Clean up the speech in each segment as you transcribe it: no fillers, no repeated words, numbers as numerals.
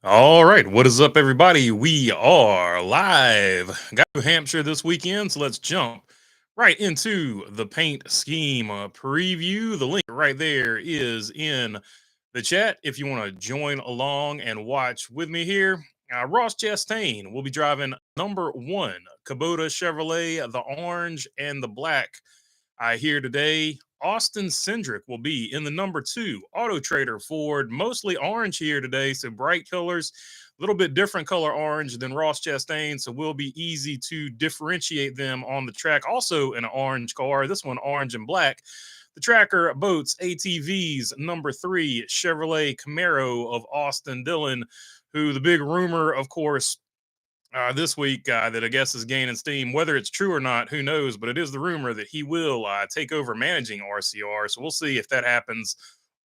All right, what is up, everybody? We are live. Got New Hampshire this weekend, so let's jump right into the paint scheme preview. The link right there is in the chat if you want to join along and watch with me here. Ross Chastain will be driving number one Kubota Chevrolet, the orange and the black. Here today, Austin Cindric will be in the number two Auto Trader Ford, mostly orange here today, so bright colors, a little bit different color orange than Ross Chastain, so will be easy to differentiate them on the track. Also, an orange car, this one orange and black. The Tracker Boats ATVs number three Chevrolet Camaro of Austin Dillon, who the big rumor, of course, this week that I guess is gaining steam. Whether it's true or not, who knows? But it is the rumor that he will take over managing RCR. So we'll see if that happens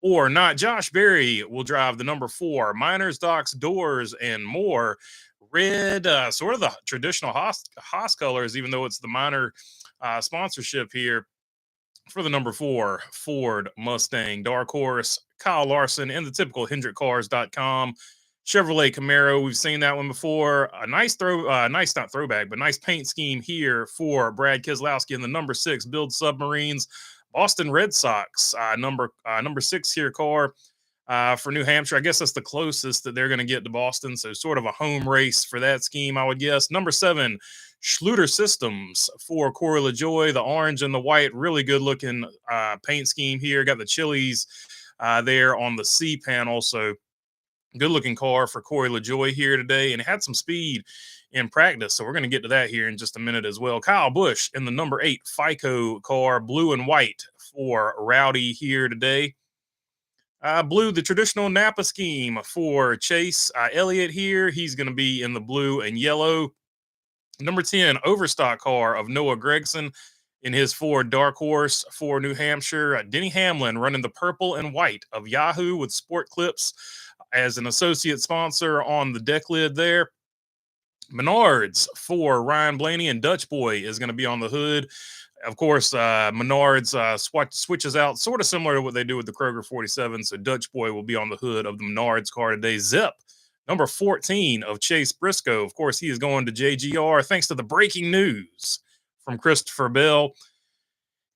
or not. Josh Berry will drive the number four Miners, Docks, Doors, and More. Red, sort of the traditional Haas colors, even though it's the minor sponsorship here for the number four Ford Mustang. Dark Horse, Kyle Larson, and the typical HendrickCars.com. Chevrolet Camaro, we've seen that one before. A nice nice not throwback, but nice paint scheme here for Brad Keselowski in the number six Build Submarines. Boston Red Sox, number six here car for New Hampshire. I guess that's the closest that they're going to get to Boston, so sort of a home race for that scheme, I would guess. Number seven, Schluter Systems for Corey LaJoy, the orange and the white, really good looking paint scheme here. Got the Chili's there on the C panel, so good looking car for Corey LaJoy here today, and had some speed in practice. So we're going to get to that here in just a minute as well. Kyle Busch in the number eight FICO car, blue and white for Rowdy here today. Blue, the traditional Napa scheme for Chase Elliott here. He's going to be in the blue and yellow. Number 10, Overstock car of Noah Gregson in his Ford Dark Horse for New Hampshire. Denny Hamlin running the purple and white of Yahoo with Sport Clips as an associate sponsor on the deck lid there. Menards for Ryan Blaney, and Dutch Boy is going to be on the hood. Of course, Menards switches out sort of similar to what they do with the Kroger 47. So Dutch Boy will be on the hood of the Menards car today. Zip, number 14 of Chase Briscoe. Of course, he is going to JGR thanks to the breaking news from Christopher Bell.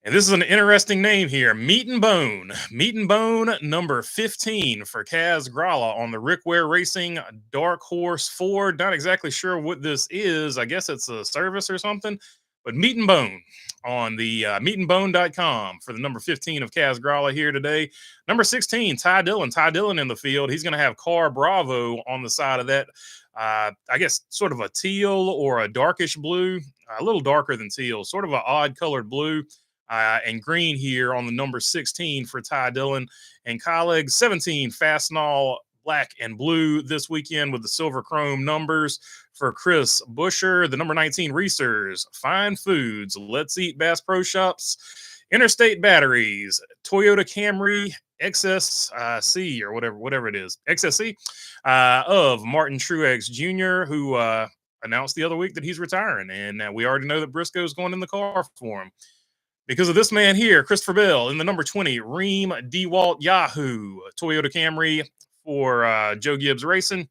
And this is an interesting name here. Meat and Bone. Meat and Bone, number 15 for Kaz Grala on the Rick Ware Racing Dark Horse Ford. Not exactly sure what this is. I guess it's a service or something. But Meat and Bone on the meatandbone.com for the number 15 of Kaz Grala here today. Number 16, Ty Dillon. Ty Dillon in the field. He's going to have Car Bravo on the side of that. I guess sort of a teal or a darkish blue. A little darker than teal. Sort of an odd colored blue. And green here on the number 16 for Ty Dillon. And colleague 17, Fastenal black and blue this weekend with the silver chrome numbers for Chris Busher. The number 19, Reesers, Fine Foods, Let's Eat Bass Pro Shops, Interstate Batteries, Toyota Camry, XSC or whatever it is, XSC of Martin Truex Jr., who announced the other week that he's retiring. And we already know that Briscoe's going in the car for him. Because of this man here, Christopher Bell in the number 20, Ream DeWalt Yahoo, Toyota Camry for Joe Gibbs Racing.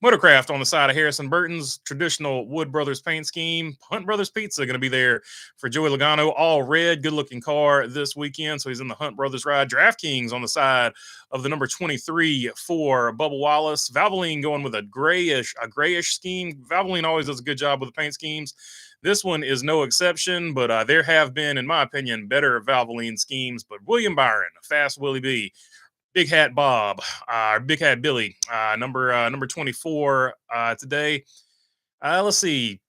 Motorcraft on the side of Harrison Burton's traditional Wood Brothers paint scheme. Hunt Brothers Pizza going to be there for Joey Logano. All red, good-looking car this weekend, so he's in the Hunt Brothers ride. DraftKings on the side of the number 23 for Bubba Wallace. Valvoline going with a grayish scheme. Valvoline always does a good job with the paint schemes. This one is no exception, but there have been, in my opinion, better Valvoline schemes. But William Byron, Fast Willie B, Big Hat Bob, Big Hat Billy, number 24 today. Let's see.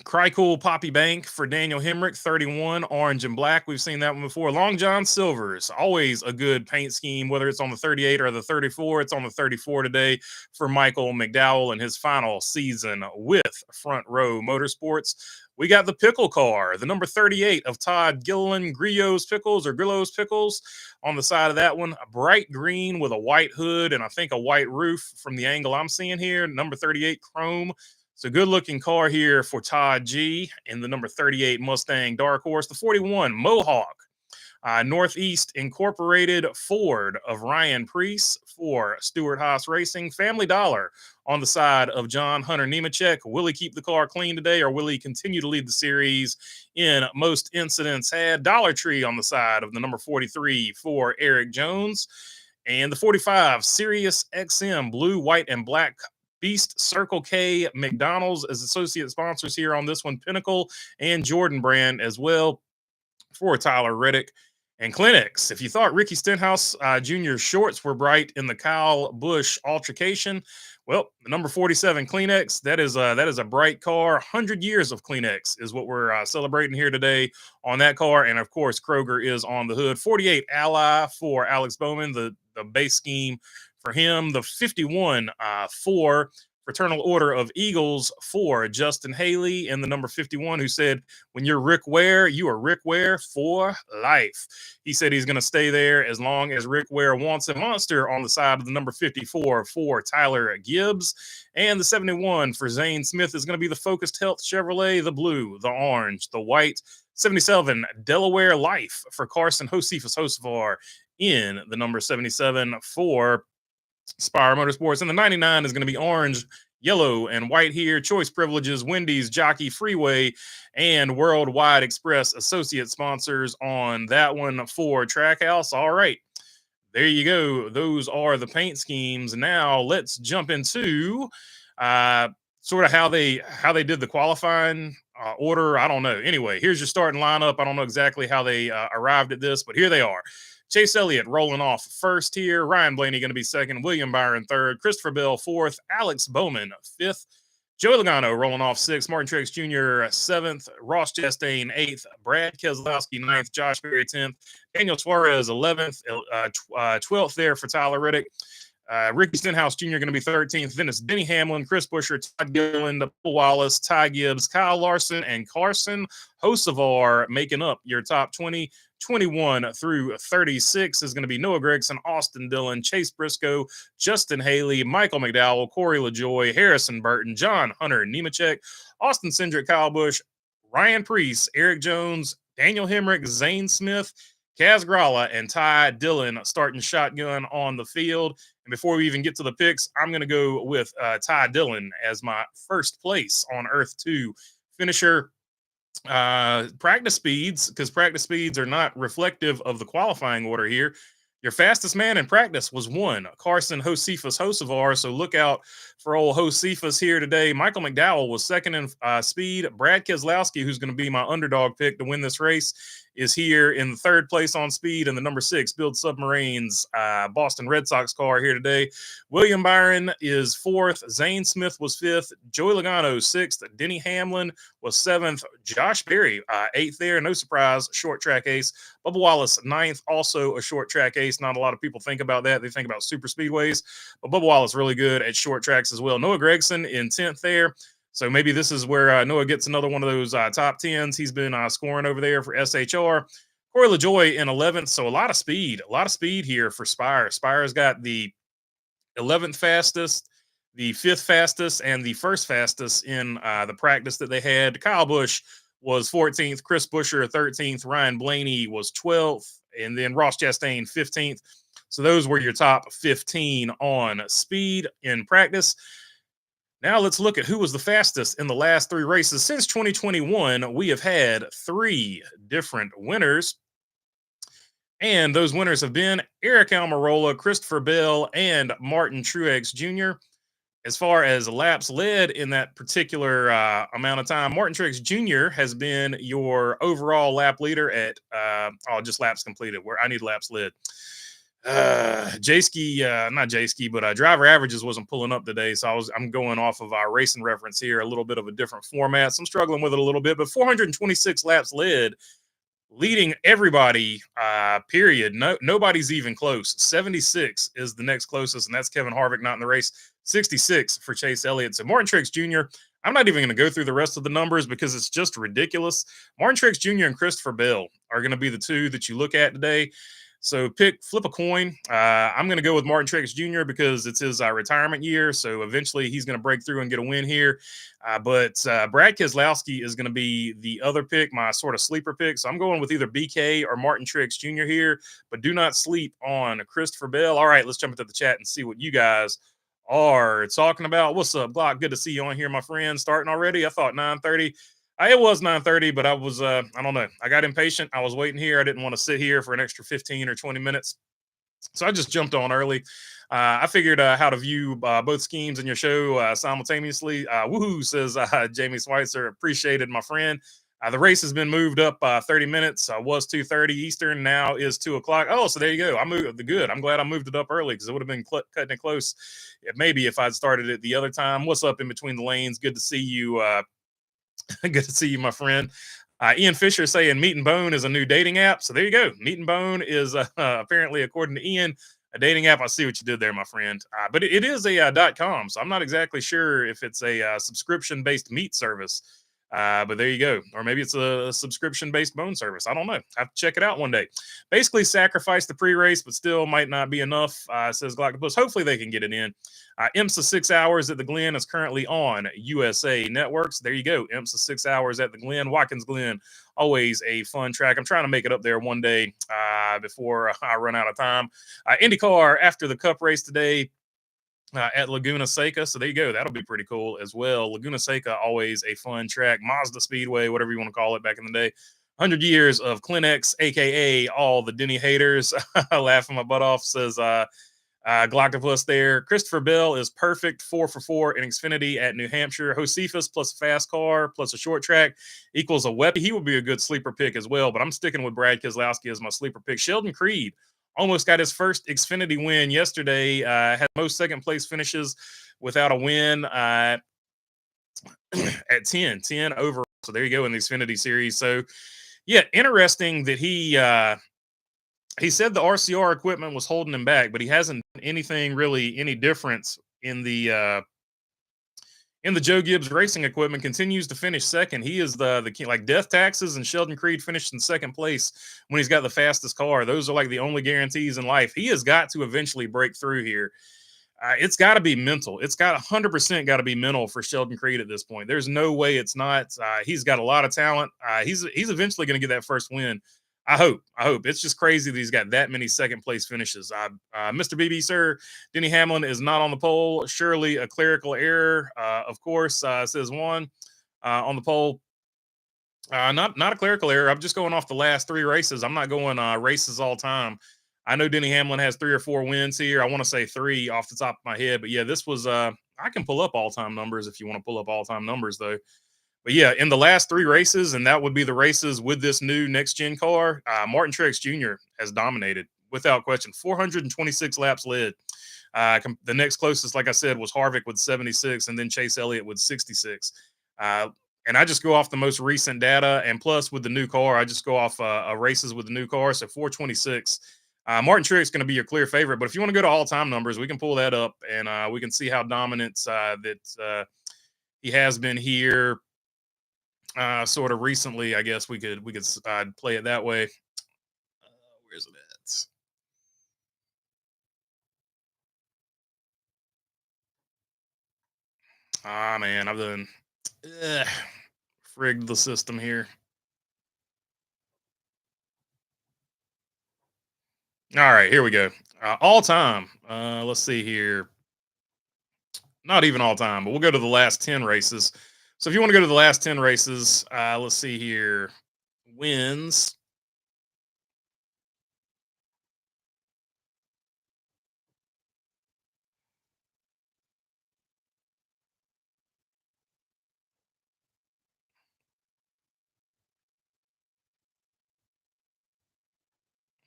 Cry Cool Poppy Bank for Daniel Hemrick, 31, orange and black. We've seen that one before. Long John Silver's, always a good paint scheme, whether it's on the 38 or the 34. It's on the 34 today for Michael McDowell in his final season with Front Row Motorsports. We got the pickle car, the number 38 of Todd Gilliland, Grillo's Pickles on the side of that one. A bright green with a white hood and I think a white roof from the angle I'm seeing here. Number 38 chrome. It's a good-looking car here for Todd G in the number 38 Mustang Dark Horse. The 41 Mohawk Northeast Incorporated Ford of Ryan Preece for Stuart Haas Racing. Family Dollar on the side of John Hunter Nemechek. Will he keep the car clean today, or will he continue to lead the series in most incidents had? Dollar Tree on the side of the number 43 for Eric Jones. And the 45 Sirius XM Blue, White, and Black Beast Circle K McDonald's as associate sponsors here on this one. Pinnacle and Jordan Brand as well for Tyler Reddick and Clinics. If you thought Ricky Stenhouse Jr.'s shorts were bright in the Kyle Busch altercation, well, the number 47 Kleenex, that is a bright car. 100 years of Kleenex is what we're celebrating here today on that car. And of course, Kroger is on the hood. 48 Ally for Alex Bowman, the base scheme for him. The 51 for Fraternal Order of Eagles for Justin Haley, and the number 51 who said, when you're Rick Ware, you are Rick Ware for life. He said he's going to stay there as long as Rick Ware wants a monster on the side of the number 54 for Tyler Gibbs. And the 71 for Zane Smith is going to be the Focused Health Chevrolet, the blue, the orange, the white. 77 Delaware Life for Carson Josephus Hocevar in the number 77 for Spire Motorsports. And the 99 is going to be orange, yellow, and white here. Choice Privileges, Wendy's, Jockey, Freeway, and Worldwide Express associate sponsors on that one for Trackhouse. All right, there you go. Those are the paint schemes. Now let's jump into sort of how they did the qualifying order. I don't know. Anyway, here's your starting lineup. I don't know exactly how they arrived at this, but here they are. Chase Elliott rolling off first here. Ryan Blaney going to be second. William Byron third. Christopher Bell fourth. Alex Bowman fifth. Joey Logano rolling off sixth. Martin Truex Jr. seventh. Ross Chastain eighth. Brad Keselowski ninth. Josh Berry 10th. Daniel Suarez 11th. 12th there for Tyler Reddick. Ricky Stenhouse Jr. going to be 13th. Then it's Denny Hamlin, Chris Buescher, Todd Gilliland, Paul Wallace, Ty Gibbs, Kyle Larson, and Carson Hocevar making up your top 20. 21 through 36 is going to be Noah Gragson, Austin Dillon, Chase Briscoe, Justin Haley, Michael McDowell, Corey LaJoie, Harrison Burton, John Hunter Nemechek, Austin Cindric, Kyle Busch, Ryan Preece, Eric Jones, Daniel Hemrick, Zane Smith, Kaz Grala, and Ty Dillon starting shotgun on the field. And before we even get to the picks, I'm going to go with Ty Dillon as my first place on Earth 2 finisher. Practice speeds, because practice speeds are not reflective of the qualifying order here. Your fastest man in practice was one, Carson Josephus Hocevar. So look out for old Josephus here today. Michael McDowell was second in speed. Brad Keselowski, who's going to be my underdog pick to win this race, is here in the third place on speed. And the number 6 Build Submarines Boston Red Sox car here today. William Byron is fourth. Zane Smith was fifth. Joey Logano sixth. Denny Hamlin was seventh. Josh Berry eighth there. No surprise, short track ace. Bubba Wallace ninth, also a short track ace. Not a lot of people think about that. They think about super speedways, but Bubba Wallace really good at short tracks as well. Noah Gragson in 10th there. So maybe this is where Noah gets another one of those top 10s. He's been scoring over there for SHR. Corey LaJoie in 11th. So a lot of speed here for Spire. Spire's got the 11th fastest, the 5th fastest, and the 1st fastest in the practice that they had. Kyle Busch was 14th. Chris Buescher 13th. Ryan Blaney was 12th. And then Ross Chastain 15th. So those were your top 15 on speed in practice. Now let's look at who was the fastest in the last 3 races. Since 2021, we have had 3 different winners. And those winners have been Eric Almirola, Christopher Bell, and Martin Truex Jr. As far as laps led in that particular amount of time, Martin Truex Jr. has been your overall lap leader at just laps completed. Where I need laps led. Driver averages wasn't pulling up today, so I'm going off of our racing reference here, a little bit of a different format. So I'm struggling with it a little bit, but 426 laps led, leading everybody. Period. Nobody's even close. 76 is the next closest, and that's Kevin Harvick not in the race. 66 for Chase Elliott. So Martin Truex Jr. I'm not even going to go through the rest of the numbers because it's just ridiculous. Martin Truex Jr. and Christopher Bell are going to be the 2 that you look at today. So flip a coin. I'm going to go with Martin Truex Jr. because it's his retirement year. So eventually he's going to break through and get a win here. But Brad Keselowski is going to be the other pick, my sort of sleeper pick. So I'm going with either BK or Martin Truex Jr. here. But do not sleep on Christopher Bell. All right, let's jump into the chat and see what you guys are talking about. What's up, Glock? Good to see you on here, my friend. Starting already? I thought 9:30. It was 9:30, but I was I don't know. I got impatient. I was waiting here. I didn't want to sit here for an extra 15 or 20 minutes. So I just jumped on early. I figured how to view both schemes in your show simultaneously. Woohoo, says Jamie Schweitzer. Appreciated, my friend. The race has been moved up 30 minutes. Was 2:30 Eastern. Now is 2 o'clock. Oh, so there you go. I moved the good. I'm glad I moved it up early because it would have been cutting it close. Maybe if I'd started it the other time. What's up in between the lanes? Good to see you. Good to see you, my friend. Ian Fisher saying Meat and Bone is a new dating app. So there you go. Meat and Bone is apparently, according to Ian, a dating app. I see what you did there, my friend. But it is a .com. So I'm not exactly sure if it's a subscription-based meat service. But there you go. Or maybe it's a subscription-based bone service. I don't know. I have to check it out one day. Basically, sacrifice the pre-race, but still might not be enough, says Galactopus. Hopefully they can get it in. IMSA 6 hours at the Glen is currently on USA Networks. There you go. IMSA 6 hours at the Glen. Watkins Glen, always a fun track. I'm trying to make it up there one day before I run out of time. IndyCar after the Cup race today. At Laguna Seca. So there you go. That'll be pretty cool as well. Laguna Seca, always a fun track. Mazda Speedway, whatever you want to call it back in the day. 100 years of Clinex, a.k.a. all the Denny haters. Laughing my butt off, says Galactopus there. Christopher Bell is perfect. 4 for 4 in Xfinity at New Hampshire. Josephus plus a fast car plus a short track equals a weapon. He would be a good sleeper pick as well, but I'm sticking with Brad Keselowski as my sleeper pick. Sheldon Creed almost got his first Xfinity win yesterday. Had most second place finishes without a win at 10 overall. So there you go in the Xfinity series. So yeah, interesting that he said the RCR equipment was holding him back, but he hasn't done anything really any difference in the Joe Gibbs racing equipment. Continues to finish second. He is the king. Like Death Taxes and Sheldon Creed finished in second place when he's got the fastest car. Those are like the only guarantees in life. He has got to eventually break through here. It's got to be mental. It's got 100% got to be mental for Sheldon Creed at this point. There's no way it's not. He's got a lot of talent. He's eventually going to get that first win. I hope. It's just crazy that he's got that many second place finishes. Mr. BB, sir, Denny Hamlin is not on the pole. Surely a clerical error. Of course, says one on the pole. Not a clerical error. I'm just going off the last 3 races. I'm not going races all time. I know Denny Hamlin has 3 or 4 wins here. I want to say 3 off the top of my head. But yeah, this was I can pull up all-time numbers if you want to pull up all-time numbers, though. But yeah, in the last 3 races, and that would be the races with this new next-gen car, Martin Truex Jr. has dominated without question. 426 laps led. The next closest, like I said, was Harvick with 76, and then Chase Elliott with 66. And I just go off the most recent data, and plus with the new car, I just go off races with the new car. So 426. Martin Truex is going to be your clear favorite. But if you want to go to all-time numbers, we can pull that up, and we can see how dominant that he has been here. Sort of recently, I guess we could play it that way. Where's it at? Man, I've done frigged the system here. All right, here we go. All time. Let's see here. Not even all time, but we'll go to the last 10 races. So if you want to go to the last 10 races, let's see here. Wins.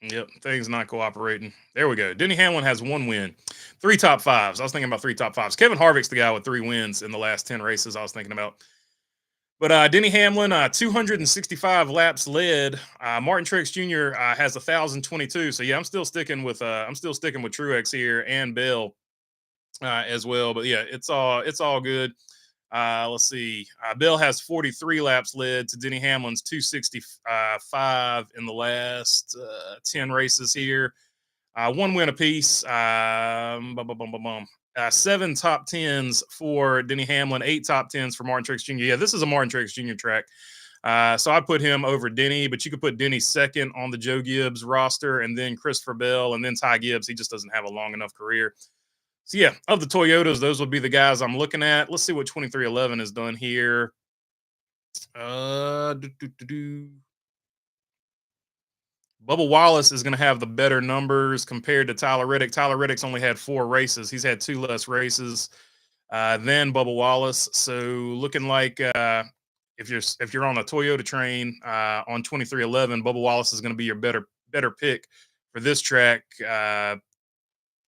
Yep, things not cooperating. There we go. Denny Hamlin has 1 win, 3 top 5s. I was thinking about 3 top 5s. Kevin Harvick's the guy with 3 wins in the last 10 races I was thinking about. But Denny Hamlin, 265 laps led. Martin Truex Jr. Has 1,022. So yeah, I'm still sticking with Truex here and Bell as well. But yeah, it's all good. Let's see. Bill has 43 laps led to Denny Hamlin's 265 in the last 10 races here. One win apiece. Seven top tens for Denny Hamlin, eight top tens for Martin Truex Jr. Yeah, this is a Martin Truex Jr. track. So I put him over Denny, but you could put Denny second on the Joe Gibbs roster, and then Christopher Bell, and then Ty Gibbs. He just doesn't have a long enough career. So yeah, of the Toyotas, those would be the guys I'm looking at. Let's see what 2311 has done here. Bubba Wallace is going to have the better numbers compared to Tyler Reddick. Tyler Reddick's only had 4 races. He's had 2 less races than Bubba Wallace. So looking like if you're on a Toyota train on 2311, Bubba Wallace is going to be your better pick for this track.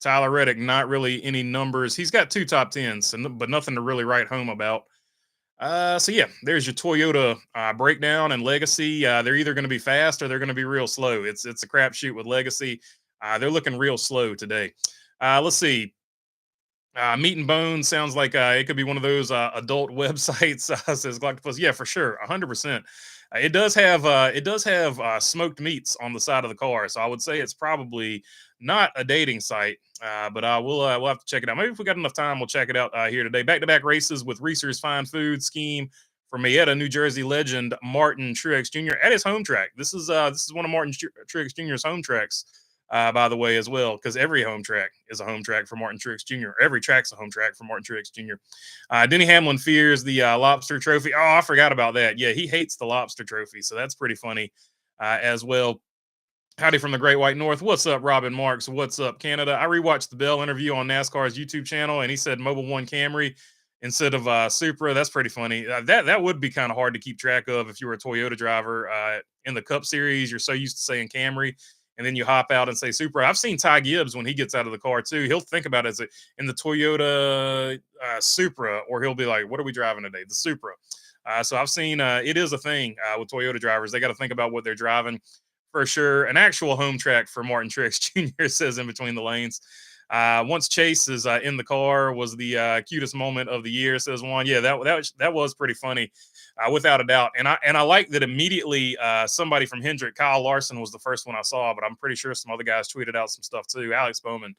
Tyler Reddick, not really any numbers. He's got 2 top tens, but nothing to really write home about. So yeah, there's your Toyota breakdown and Legacy. They're either going to be fast or they're going to be real slow. It's a crapshoot with Legacy. They're looking real slow today. Let's see. Meat and Bones sounds like it could be one of those adult websites. Says Galactopus. Yeah, for sure, 100%. It does have smoked meats on the side of the car, so I would say it's probably not a dating site. But we'll have to check it out. Maybe if we got enough time, we'll check it out here today. Back-to-back races with Reese's Fine Food scheme for Mayetta, New Jersey legend Martin Truex Jr. at his home track. This is one of Martin Truex Jr.'s home tracks. By the way, as well, because every home track is a home track for Martin Truex Jr. Every track's a home track for Martin Truex Jr. Denny Hamlin fears the lobster trophy. Oh, I forgot about that. Yeah, he hates the lobster trophy, so that's pretty funny as well. Howdy from the Great White North. What's up, Robin Marks? What's up, Canada? I rewatched the Bell interview on NASCAR's YouTube channel, and he said Mobile One Camry instead of Supra. That's pretty funny. That would be kind of hard to keep track of if you were a Toyota driver in the Cup Series. You're so used to saying Camry, and then you hop out and say Supra. I've seen Ty Gibbs when he gets out of the car too. He'll think about it in the Toyota Supra, or he'll be like, "What are we driving today?" The Supra. So I've seen it is a thing with Toyota drivers. They got to think about what they're driving for sure. An actual home track for Martin Truex Jr. says in between the lanes. Once Chase is in the car was the cutest moment of the year, says one. Yeah, that was pretty funny, without a doubt. And I like that immediately somebody from Hendrick, Kyle Larson, was the first one I saw, but I'm pretty sure some other guys tweeted out some stuff too. Alex Bowman,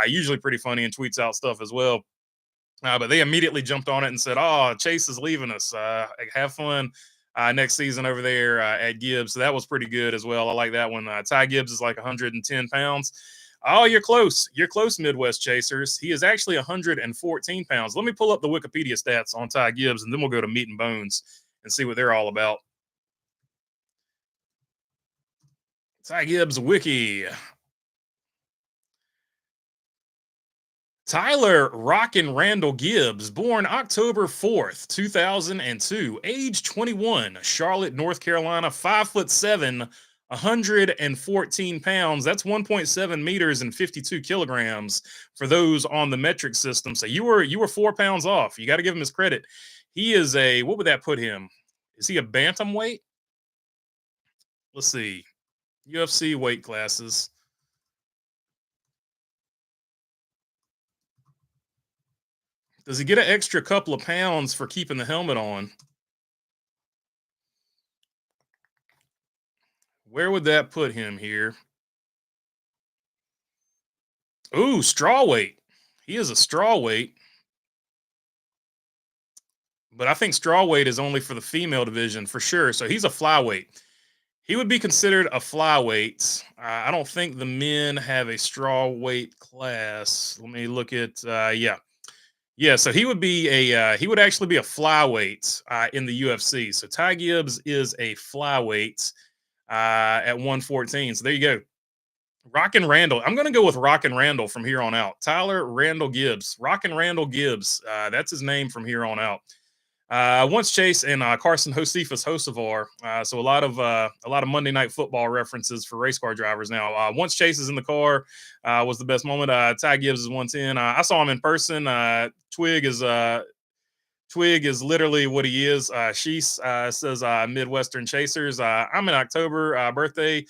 usually pretty funny and tweets out stuff as well. But they immediately jumped on it and said, "Oh, Chase is leaving us. Have fun next season over there at Gibbs." So that was pretty good as well. I like that one. Ty Gibbs is like 110 pounds. Oh, you're close. You're close, Midwest Chasers. He is actually 114 pounds. Let me pull up the Wikipedia stats on Ty Gibbs, and then we'll go to Meat and Bones and see what they're all about. Ty Gibbs Wiki. Tyler Rockin' Randall Gibbs, born October 4th, 2002, age 21, Charlotte, North Carolina, 5'7", 114 pounds. That's 1.7 meters and 52 kilograms for those on the metric system. So you were 4 pounds off. You got to give him his credit. He is what would that put him? Is he a bantamweight? Let's see. UFC weight classes. Does he get an extra couple of pounds for keeping the helmet on? Where would that put him here? Ooh, straw weight. He is a straw weight. But I think straw weight is only for the female division for sure. So he's a flyweight. He would be considered a flyweight. I don't think the men have a straw weight class. Let me look at, yeah. Yeah, so he would actually be a flyweight in the UFC. So Ty Gibbs is a flyweight at 114. So there you go. Rockin' Randall. I'm going to go with Rockin' Randall from here on out. Tyler Randall Gibbs. Rockin' Randall Gibbs. That's his name from here on out. Once Chase and Carson Josephus Hocevar. So a lot of Monday Night Football references for race car drivers now. Once Chase is in the car was the best moment. Ty Gibbs is 110. I saw him in person. Twig is literally what he is. Sheese says Midwestern Chasers. I'm in October birthday,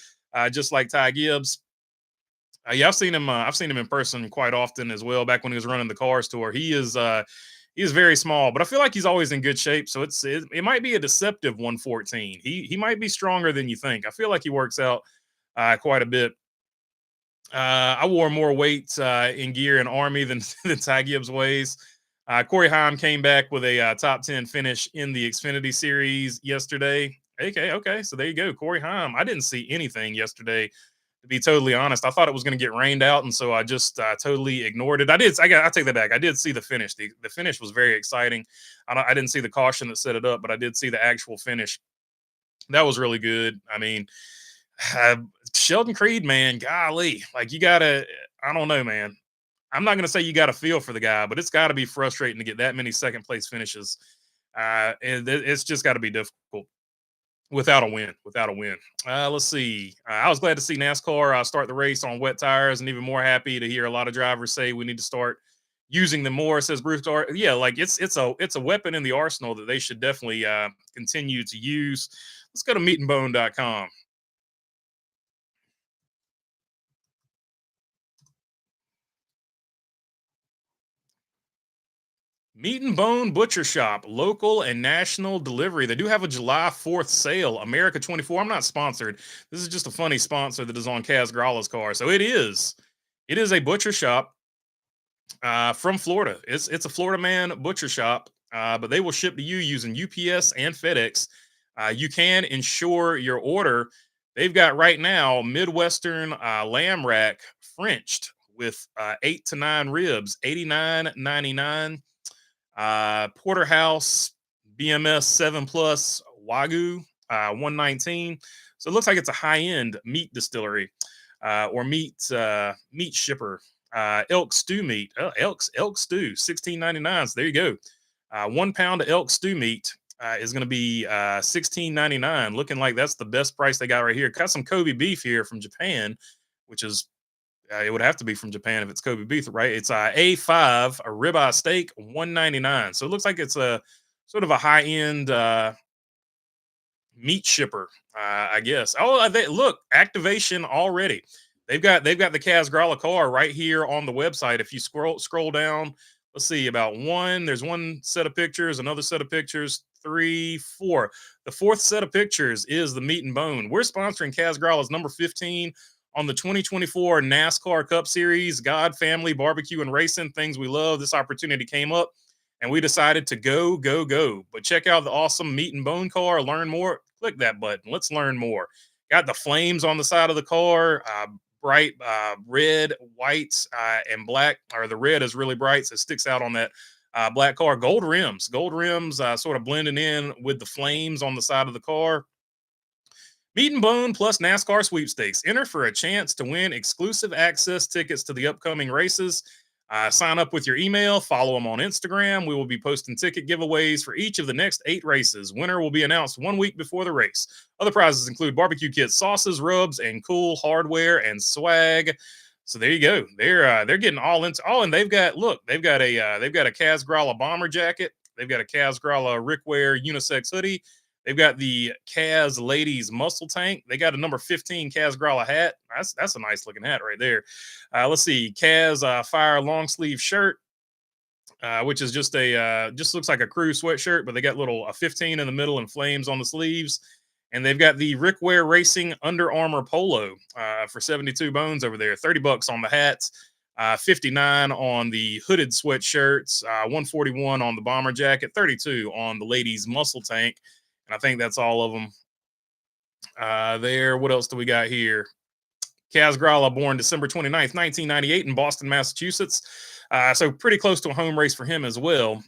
just like Ty Gibbs. Yeah, I've seen him in person quite often as well. Back when he was running the car store, he is He's very small, but I feel like he's always in good shape. So it might be a deceptive 114. He might be stronger than you think. I feel like he works out quite a bit. I wore more weight in gear in Army than than Ty Gibbs weighs. Corey Haim came back with a top 10 finish in the Xfinity Series yesterday. Okay, okay, so there you go, Corey Haim. I didn't see anything yesterday, to be totally honest. I thought it was going to get rained out, and so I just totally ignored it. I take that back. I did see the finish. The finish was very exciting. I didn't see the caution that set it up, but I did see the actual finish. That was really good. I mean, uh, Sheldon Creed, man, golly, like you gotta. I don't know, man. I'm not gonna say you got to feel for the guy, but it's got to be frustrating to get that many second place finishes. And it's just got to be difficult without a win. Without a win. Let's see. I was glad to see NASCAR start the race on wet tires, and even more happy to hear a lot of drivers say we need to start using them more. Says Bruce. Yeah, like it's a weapon in the arsenal that they should definitely continue to use. Let's go to meatandbone.com. Meat and Bone Butcher Shop, local and national delivery. They do have a July 4th sale, America 24. I'm not sponsored. This is just a funny sponsor that is on Kaz Grala's car. So it is. It is a butcher shop from Florida. It's a Florida man butcher shop, but they will ship to you using UPS and FedEx. You can insure your order. They've got right now Midwestern lamb rack Frenched with 8 to 9 ribs, 89.99. Porterhouse BMS 7 Plus Wagyu 119. So it looks like it's a high end meat distillery or meat shipper. Elk stew meat, elk stew 16.99. So there you go. 1 pound of elk stew meat is going to be 16.99. Looking like that's the best price they got right here. Got some Kobe beef here from Japan, which is it would have to be from Japan if it's Kobe beef, right? It's A5, a ribeye steak, 199. So it looks like it's a sort of a high end meat shipper, I guess. Oh, look, activation already. They've got the Kaz Grala car right here on the website. If you scroll down, let's see, about one. There's one set of pictures, another set of pictures, three, four. The fourth set of pictures is the Meat and Bone. We're sponsoring Kaz Grala's number 15 on the 2024 NASCAR Cup Series. God, family, barbecue, and racing, things we love. This opportunity came up, and we decided to go, go, go. But check out the awesome Meat and Bone car. Learn more. Click that button. Let's learn more. Got the flames on the side of the car. Bright red, white, and black. Or the red is really bright, so it sticks out on that black car. Gold rims, sort of blending in with the flames on the side of the car. Meat and Bone plus NASCAR sweepstakes. Enter for a chance to win exclusive access tickets to the upcoming races. Sign up with your email, follow them on Instagram. We will be posting ticket giveaways for each of the next 8 races. Winner will be announced 1 week before the race. Other prizes include barbecue kits, sauces, rubs, and cool hardware and swag. So there you go. They're getting all into all, and they've got a Kaz Grala bomber jacket. They've got a Kaz Grala Rick Wear unisex hoodie. They've got the Kaz ladies muscle tank. They got a number 15 Kaz Grala hat. That's a nice looking hat right there. Let's see, Kaz fire long sleeve shirt, which is just looks like a crew sweatshirt, but they got a 15 in the middle and flames on the sleeves. And they've got the Rick Ware Racing Under Armour polo for 72 bones over there. $30 on the hats, 59 on the hooded sweatshirts, 141 on the bomber jacket, 32 on the ladies muscle tank. And I think that's all of them there. What else do we got here? Kaz Grala, born December 29th, 1998 in Boston, Massachusetts. So pretty close to a home race for him as well.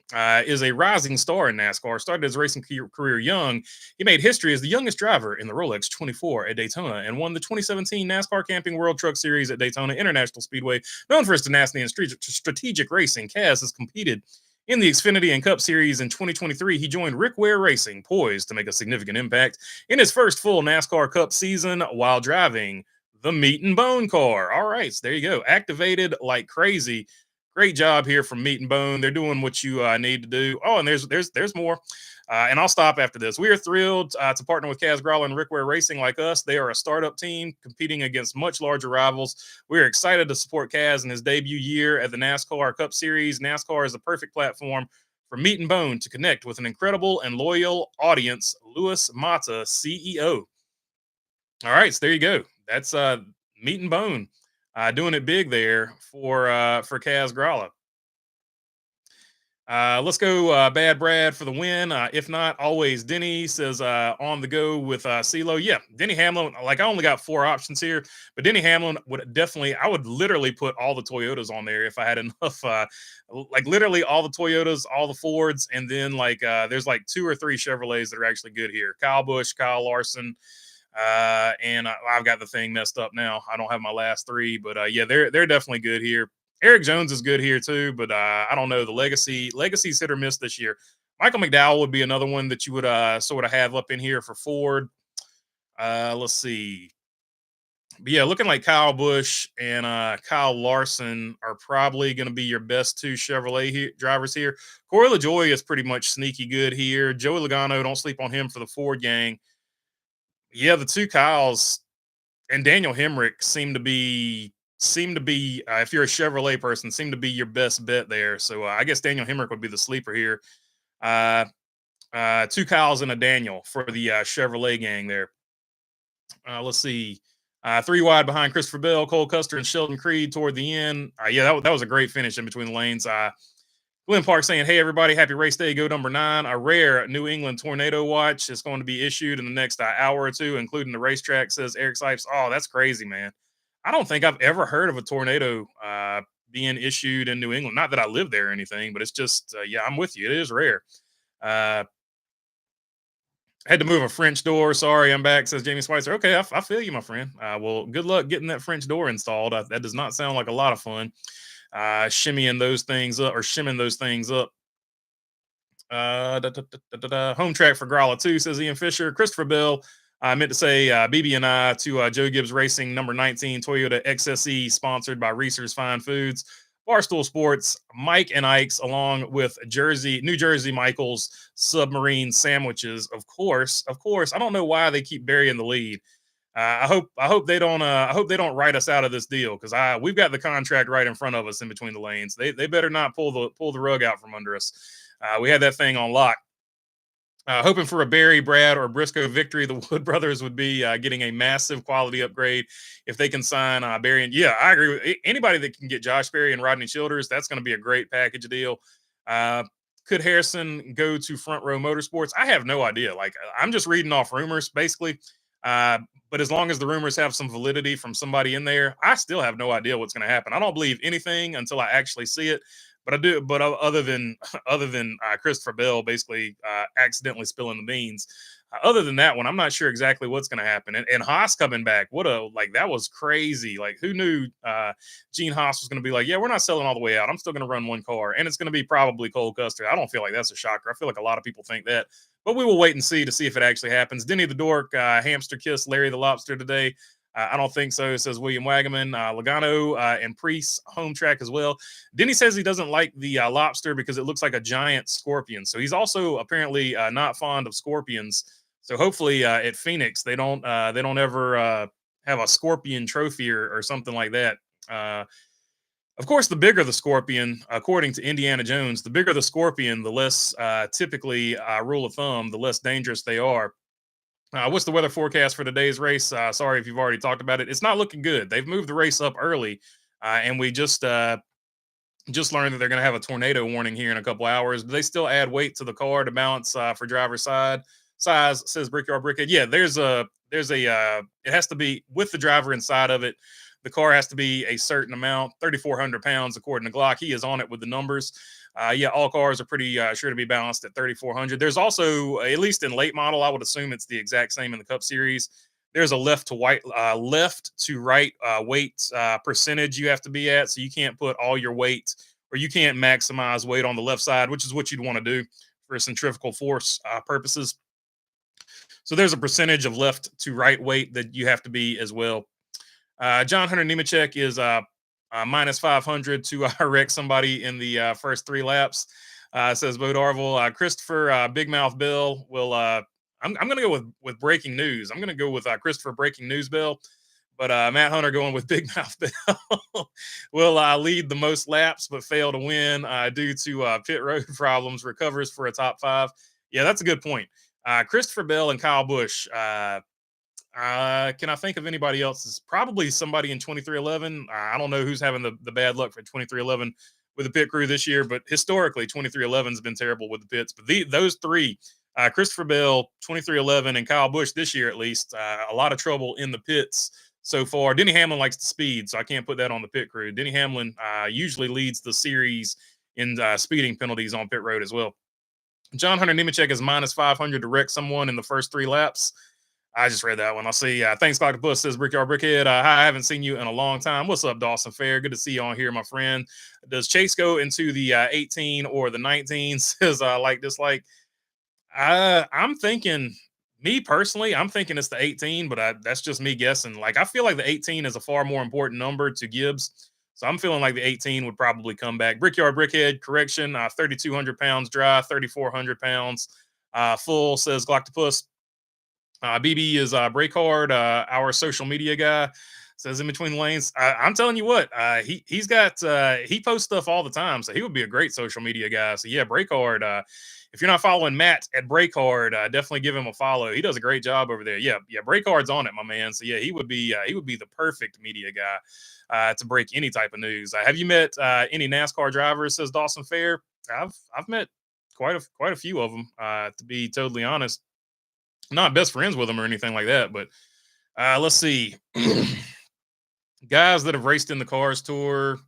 Is a rising star in NASCAR. Started his racing career young. He made history as the youngest driver in the Rolex 24 at Daytona and won the 2017 NASCAR Camping World Truck Series at Daytona International Speedway. Known for his tenacity and strategic racing, Kaz has competed in the Xfinity and Cup Series in 2023. He joined Rick Ware Racing, poised to make a significant impact in his first full NASCAR Cup season while driving the Meat and Bone car. All right, so there you go. Activated like crazy. Great job here from Meat and Bone. They're doing what you need to do. Oh, and there's more. And I'll stop after this. We are thrilled to partner with Kaz Grala and Rick Ware Racing like us. They are a startup team competing against much larger rivals. We are excited to support Kaz in his debut year at the NASCAR Cup Series. NASCAR is the perfect platform from meat and bone to connect with an incredible and loyal audience. Louis Mata, CEO. All right, so there you go. That's meat and bone, doing it big there for Kaz Gralla. Let's go, Bad Brad for the win. If not, always Denny says on the go with CeeLo. Yeah, Denny Hamlin. Like I only got four options here, but Denny Hamlin would definitely. I would literally put all the Toyotas on there if I had enough. Like literally all the Toyotas, all the Fords, and then like there's like two or three Chevrolets that are actually good here. Kyle Busch, Kyle Larson. And I've got the thing messed up now. I don't have my last three, but yeah, they're definitely good here. Eric Jones is good here too, but I don't know. The legacy's hit or miss this year. Michael McDowell would be another one that you would sort of have up in here for Ford. Let's see. But yeah, looking like Kyle Busch and Kyle Larson are probably going to be your best two Chevrolet drivers here. Corey LaJoie is pretty much sneaky good here. Joey Logano, don't sleep on him for the Ford gang. Yeah, the two Kyles and Daniel Hemrick seem to be if you're a Chevrolet person, seem to be your best bet there. So I guess Daniel Hemrick would be the sleeper here. Two Kyles and a Daniel for the Chevrolet gang there. Let's see. Three wide behind Christopher Bell, Cole Custer, and Sheldon Creed toward the end. Yeah, that was a great finish in between the lanes. Glenn Park saying, hey, everybody, happy race day. Go number 9. A rare New England tornado watch is going to be issued in the next hour or two, including the racetrack, says Eric Sipes. Oh, that's crazy, man. I don't think I've ever heard of a tornado being issued in New England. Not that I live there or anything, but it's just, yeah, I'm with you. It is rare. Had to move a French door. Sorry, I'm back, says Jamie Schweitzer. Okay, I feel you, my friend. Well, good luck getting that French door installed. That does not sound like a lot of fun. Shimmying those things up or shimming those things up. Home track for Gralla 2, says Ian Fisher. Christopher Bell. I meant to say BB and I to Joe Gibbs Racing, number 19 Toyota XSE, sponsored by Reese's Fine Foods, Barstool Sports, Mike and Ike's, along with New Jersey Michael's Submarine Sandwiches. Of course. I don't know why they keep burying the lead. I hope they don't write us out of this deal, because we've got the contract right in front of us in between the lanes. They better not pull the rug out from under us. We had that thing on lock. Hoping for a Barry, Brad, or Briscoe victory. The Wood brothers would be getting a massive quality upgrade if they can sign Barry. And yeah, I agree with anybody that can get Josh Berry and Rodney Childers. That's going to be a great package deal. Could Harrison go to Front Row Motorsports? I have no idea. Like, I'm just reading off rumors, basically. But as long as the rumors have some validity from somebody in there, I still have no idea what's going to happen. I don't believe anything until I actually see it. But I do. But other than Christopher Bell basically accidentally spilling the beans, other than that one, I'm not sure exactly what's going to happen. And Haas coming back, that was crazy. Like, who knew Gene Haas was going to be like, yeah, we're not selling all the way out. I'm still going to run one car, and it's going to be probably Cole Custer. I don't feel like that's a shocker. I feel like a lot of people think that, but we will wait and see to see if it actually happens. Denny the Dork hamster kiss Larry the Lobster today. I don't think so, says William Wagaman. Logano and Priest home track as well. Denny says he doesn't like the lobster because it looks like a giant scorpion. So he's also apparently not fond of scorpions. So hopefully at Phoenix they don't ever have a scorpion trophy or something like that. Of course, the bigger the scorpion, according to Indiana Jones, the bigger the scorpion, the less typically rule of thumb, the less dangerous they are. What's the weather forecast for today's race? Sorry if you've already talked about it. It's not looking good. They've moved the race up early, and we just learned that they're going to have a tornado warning here in a couple hours. But they still add weight to the car to balance for driver's size, says Brickyard Brickhead. Yeah, it has to be with the driver inside of it. The car has to be a certain amount, 3,400 pounds, according to Glock. He is on it with the numbers. Yeah, all cars are pretty sure to be balanced at 3,400. There's also, at least in late model, I would assume it's the exact same in the Cup Series. There's a left to right weight percentage you have to be at. So you can't put all your weight, or you can't maximize weight on the left side, which is what you'd want to do for centrifugal force purposes. So there's a percentage of left to right weight that you have to be as well. John Hunter Nemechek is minus 500 to wreck somebody in the first 3 laps, says Bo Darville. Christopher Big Mouth Bill will. I'm going to go with breaking news. I'm going to go with Christopher Breaking News Bill. But Matt Hunter going with Big Mouth Bell will lead the most laps, but fail to win due to pit road problems. Recovers for a top five. Yeah, that's a good point. Christopher Bell and Kyle Busch. Can I think of anybody else? It's probably somebody in 2311. I don't know who's having the bad luck for 2311 with the pit crew this year, but historically 2311 has been terrible with the pits. But those three, Christopher Bell, 2311, and Kyle Busch this year at least, a lot of trouble in the pits so far. Denny Hamlin likes the speed, so I can't put that on the pit crew. Denny Hamlin usually leads the series in speeding penalties on pit road as well. John Hunter Nemechek is minus 500 to wreck someone in the first three laps. I just read that one. I'll see. Thanks, Dr. Bush, says Brickyard Brickhead. Hi, I haven't seen you in a long time. What's up, Dawson Fair? Good to see you on here, my friend. Does Chase go into the 18 or the 19? Says like dislike. I'm thinking, me personally, I'm thinking it's the 18, but that's just me guessing. Like, I feel like the 18 is a far more important number to Gibbs. So I'm feeling like the 18 would probably come back. Brickyard Brickhead, correction, 3,200 pounds dry, 3,400 pounds full, says Gloctopus. BB is break hard. Our social media guy says in between lanes. I'm telling you what, he's got he posts stuff all the time, so he would be a great social media guy. So yeah, break hard. If you're not following Matt at break hard, definitely give him a follow. He does a great job over there. Yeah, break hard's on it, my man. So yeah, he would be the perfect media guy to break any type of news. Have you met any NASCAR drivers? Says Dawson Fair. I've met quite a few of them. To be totally honest. Not best friends with them or anything like that, but let's see. Guys that have raced in the Cars Tour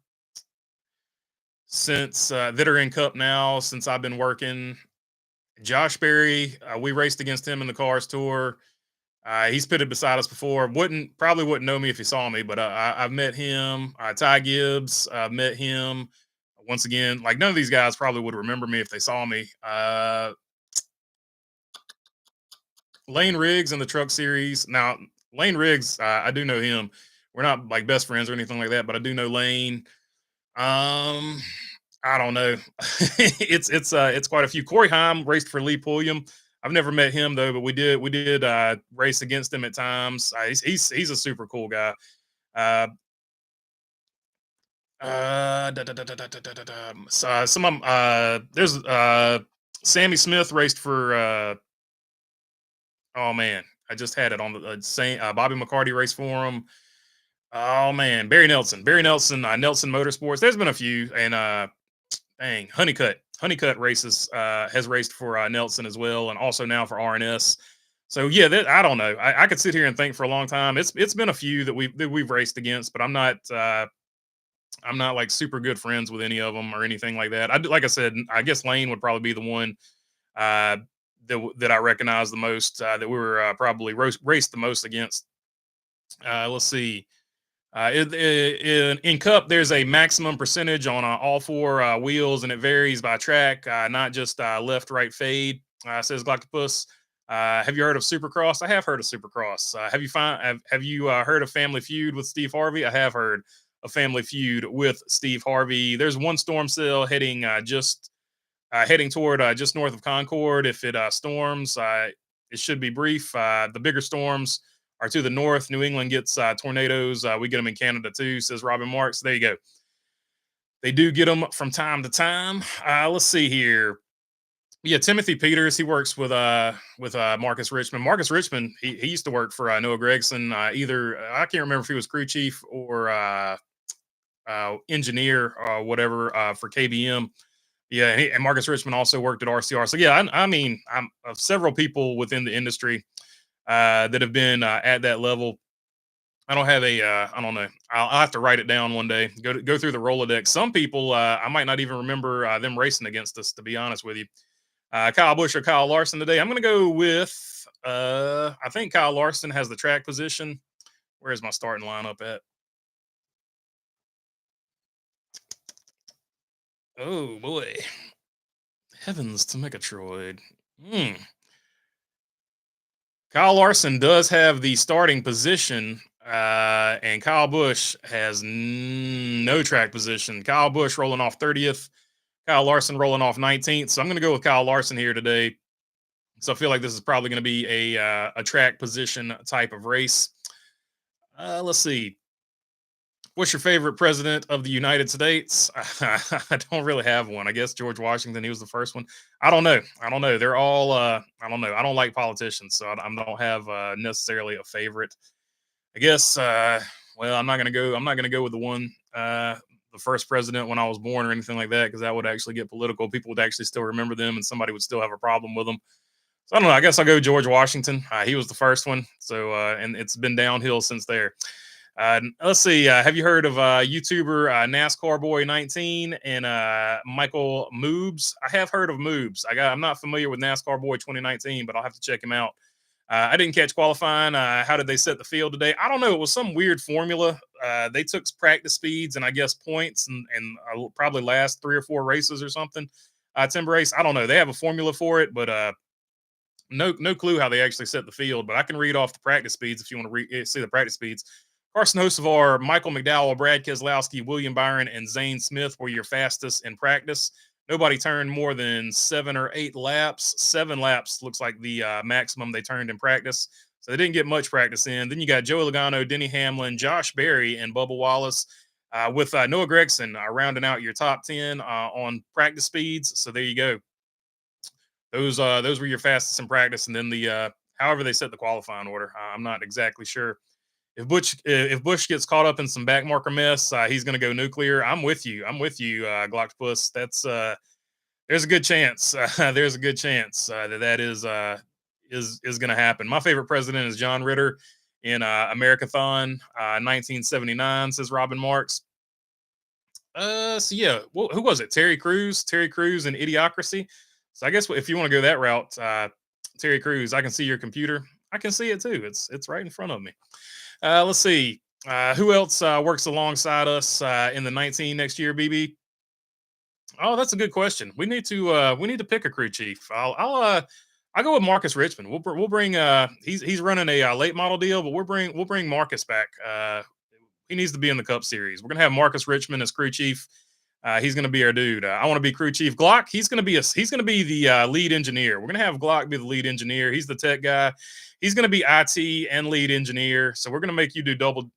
since that are in Cup now since I've been working. Josh Berry, we raced against him in the Cars Tour. He's pitted beside us before. Probably wouldn't know me if he saw me, but I've met him. Ty Gibbs, I've met him. Once again, like none of these guys probably would remember me if they saw me. Lane Riggs in the Truck Series. Now, Lane Riggs, I do know him. We're not like best friends or anything like that, but I do know Lane. I don't know. it's quite a few. Corey Heim raced for Lee Pulliam. I've never met him though, but we did race against him at times. He's a super cool guy. So some of them, there's Sammy Smith raced for oh man, I just had it on the same Bobby McCarty race for him. Oh man, Barry Nelson, Nelson Motorsports. There's been a few, and dang, Honeycutt races has raced for Nelson as well, and also now for RNS. So yeah, I don't know. I could sit here and think for a long time. It's been a few that we've raced against, but I'm not like super good friends with any of them or anything like that. Like I said, I guess Lane would probably be the one that I recognize the most, that we were probably raced the most against. Let's see. In Cup, there's a maximum percentage on all four wheels, and it varies by track, not just left, right fade. Says Gloctopus. Have you heard of Supercross? I have heard of Supercross. Have you heard of Family Feud with Steve Harvey? I have heard of Family Feud with Steve Harvey. There's one storm cell heading toward just north of Concord. If it storms, it should be brief. The bigger storms are to the north. New England gets tornadoes. We get them in Canada too, says Robin Marks. There you go. They do get them from time to time. Let's see here. Yeah, Timothy Peters. He works with Marcus Richmond. Marcus Richmond. He used to work for Noah Gregson. Either I can't remember if he was crew chief or engineer or whatever for KBM. Yeah, and Marcus Richmond also worked at RCR. So yeah, I mean, I'm several people within the industry that have been at that level. I don't have I don't know. I'll have to write it down one day. Go through the Rolodex. Some people I might not even remember them racing against us. To be honest with you, Kyle Busch or Kyle Larson today. I'm going to go with. I think Kyle Larson has the track position. Where's my starting lineup at? Oh boy, heavens to Megatroid. Kyle Larson does have the starting position, and Kyle Busch has no track position. Kyle Busch rolling off 30th, Kyle Larson rolling off 19th. So I'm going to go with Kyle Larson here today. So I feel like this is probably going to be a track position type of race. Let's see. What's your favorite president of the United States? I don't really have one. I guess George Washington. He was the first one. I don't know. I don't know. They're all. I don't know. I don't like politicians, so I don't have necessarily a favorite. I guess. Well, I'm not gonna go. I'm not gonna go with the one. The first president when I was born or anything like that, because that would actually get political. People would actually still remember them, and somebody would still have a problem with them. So I don't know. I guess I'll go George Washington. He was the first one. So and it's been downhill since there. Let's see. Have you heard of YouTuber NASCAR Boy 19 and Michael Moobs? I have heard of Moobs. I'm not familiar with NASCAR Boy 2019, but I'll have to check him out. I didn't catch qualifying. How did they set the field today? I don't know. It was some weird formula. They took practice speeds and I guess points and probably last 3 or 4 races or something. Timber race. I don't know. They have a formula for it, but no clue how they actually set the field. But I can read off the practice speeds if you want to see the practice speeds. Carson Hocevar, Michael McDowell, Brad Keselowski, William Byron, and Zane Smith were your fastest in practice. Nobody turned more than 7 or 8 laps. 7 laps looks like the maximum they turned in practice. So they didn't get much practice in. Then you got Joey Logano, Denny Hamlin, Josh Berry, and Bubba Wallace with Noah Gragson rounding out your top 10 on practice speeds. So there you go. Those were your fastest in practice. And then however they set the qualifying order, I'm not exactly sure. If Bush gets caught up in some backmarker mess, he's going to go nuclear. I'm with you. Glocktopus. That's there's a good chance. There's a good chance that is going to happen. My favorite president is John Ritter in Americathon 1979. Says Robin Marks. So yeah, who was it? Terry Crews in Idiocracy. So I guess if you want to go that route, Terry Crews, I can see your computer. I can see it too. It's right in front of me. Let's see. Who else works alongside us in the 19 next year, BB? Oh, that's a good question. We need to pick a crew chief. I'll go with Marcus Richmond. We'll bring he's running a late model deal, but we'll bring Marcus back. He needs to be in the Cup Series. We're gonna have Marcus Richmond as crew chief. He's going to be our dude. I want to be crew chief. Glock. He's going to be the lead engineer. We're going to have Glock be the lead engineer. He's the tech guy. He's going to be IT and lead engineer. So we're going to make you do double